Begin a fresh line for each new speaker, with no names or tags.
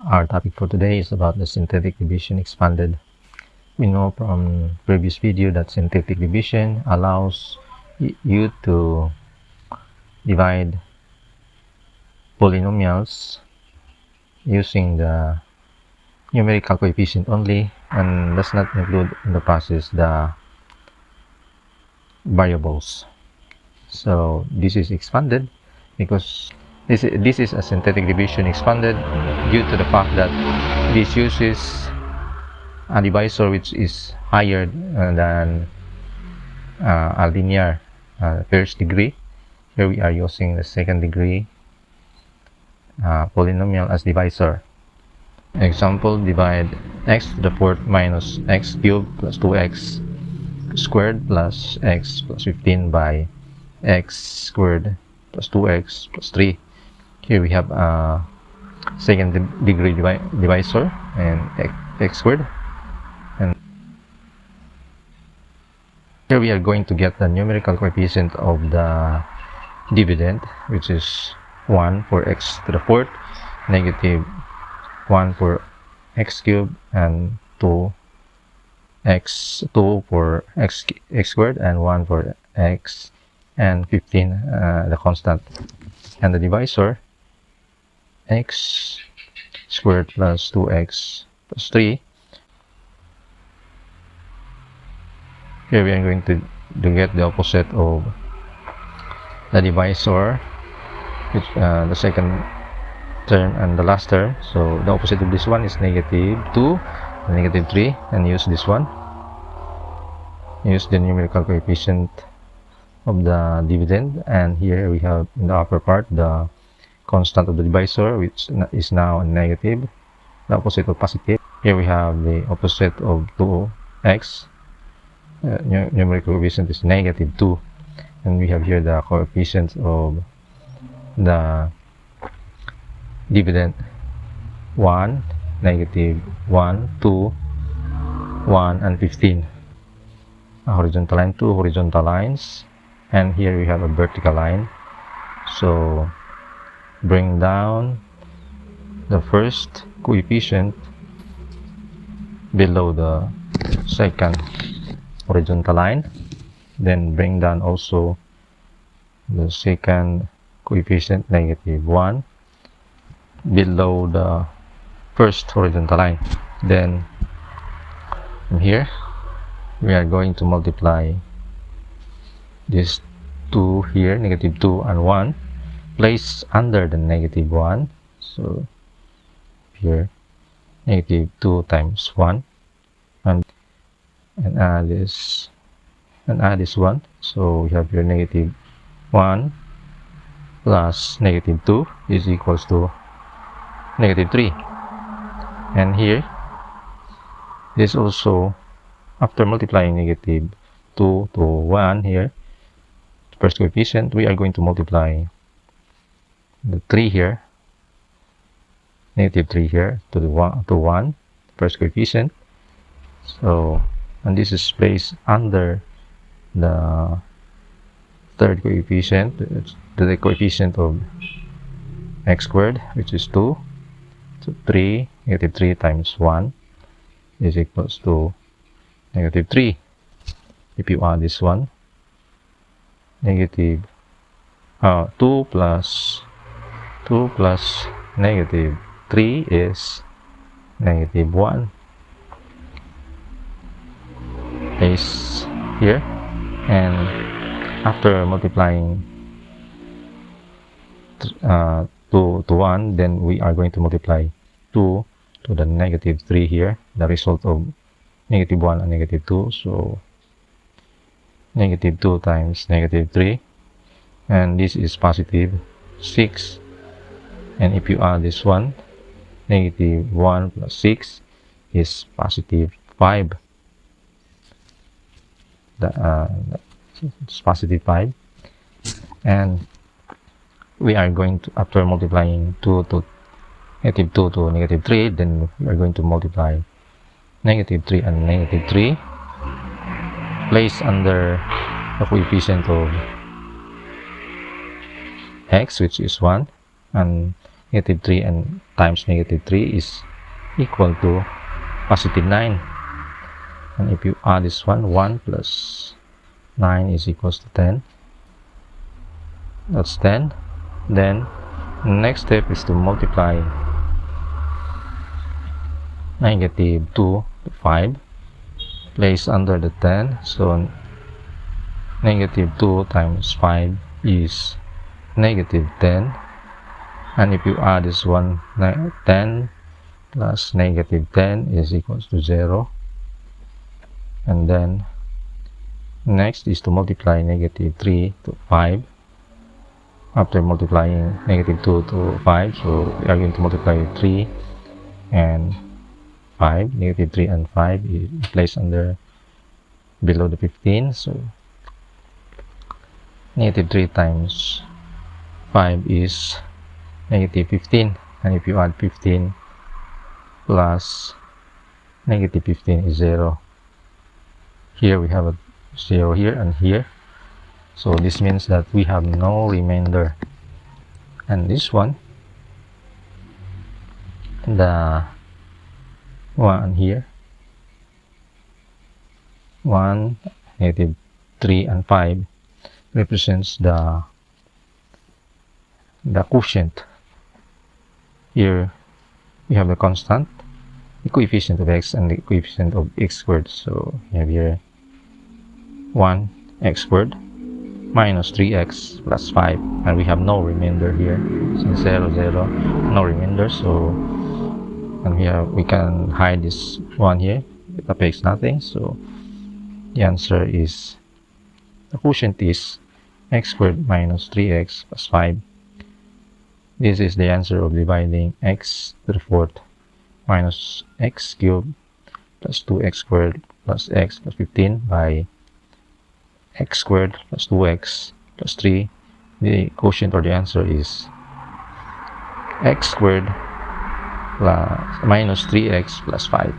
Our topic for today is about the synthetic division expanded. We know from previous video that synthetic division allows you to divide polynomials using the numerical coefficient only and does not include in the process the variables. So this is expanded because this is a synthetic division expanded due to the fact that this uses a divisor which is higher than a linear first degree. Here we are using the second degree polynomial as divisor. Example, divide x to the fourth minus x cubed plus 2x squared plus x plus 15 by x squared plus 2x plus 3. Here we have a second degree divisor and x squared, and here we are going to get the numerical coefficient of the dividend, which is 1 for x to the fourth, negative 1 for x cubed, and 2 for x squared, and 1 for x, and 15 the constant, and the divisor x squared plus 2x plus 3. Here we are going to get the opposite of the divisor, which the second term and the last term. So the opposite of this one is negative 2 and negative 3, and use this one. Use the numerical coefficient of the dividend, and here we have in the upper part the constant of the divisor, which is now negative, the opposite of positive. Here we have the opposite of 2x, numerical coefficient is negative 2, and we have here the coefficients of the dividend: 1, negative 1, 2, 1, and 15. A horizontal line, 2 horizontal lines, and here we have a vertical line. So bring down the first coefficient below the second horizontal line, then bring down also the second coefficient, negative 1, below the first horizontal line. Then from here we are going to multiply this 2 here, negative 2 and 1, place under the negative 1. So here negative 2 times 1, and add this one. So we have here negative 1 plus negative 2 is equals to negative 3. And here this also, after multiplying negative 2 to 1 here, first coefficient, we are going to multiply the 3 here, negative 3 here to the 1, first coefficient. So, and this is placed under the third coefficient, the coefficient of x squared, which is 2. So 3, negative 3 times 1 is equals to negative 3. If you add this one, negative 2 plus negative 3 is negative 1. Place here, and after multiplying 2 to 1, then we are going to multiply 2 to the negative 3 here, the result of negative 1 and negative 2. So negative 2 times negative 3, and this is positive 6. And if you add this one, negative 1 plus 6 is positive 5. It's positive 5. And we are going to, after multiplying negative 2 to negative 3, then we are going to multiply negative 3 and negative 3, place under the coefficient of x, which is 1, and negative 3 and times negative 3 is equal to positive 9. And if you add this one, 1 plus 9 is equals to 10. That's 10. Then next step is to multiply negative 2 to 5. Place under the 10. So negative 2 times 5 is negative 10. And if you add this one, 10 plus negative 10 is equals to 0. And then next is to multiply negative 3 to 5. After multiplying negative 2 to 5, so we are going to multiply 3 and 5. Negative 3 and 5 is placed under below the 15. So negative 3 times 5 is negative 15. And if you add 15 plus negative 15 is 0. Here we have a 0 here and here. So this means that we have no remainder. And this one, the one here, 1, negative 3 and 5 represents the quotient. Here we have the constant, the coefficient of x and the coefficient of x squared. So we have here 1 x squared minus 3x plus 5, and we have no remainder here since 0 0, no remainder. So and we can hide this one here, it affects nothing. So the answer is, the quotient is x squared minus 3x plus 5. This is the answer of dividing x to the 4th minus x cubed plus 2x squared plus x plus 15 by x squared plus 2x plus 3. The quotient or the answer is x squared plus minus 3x plus 5.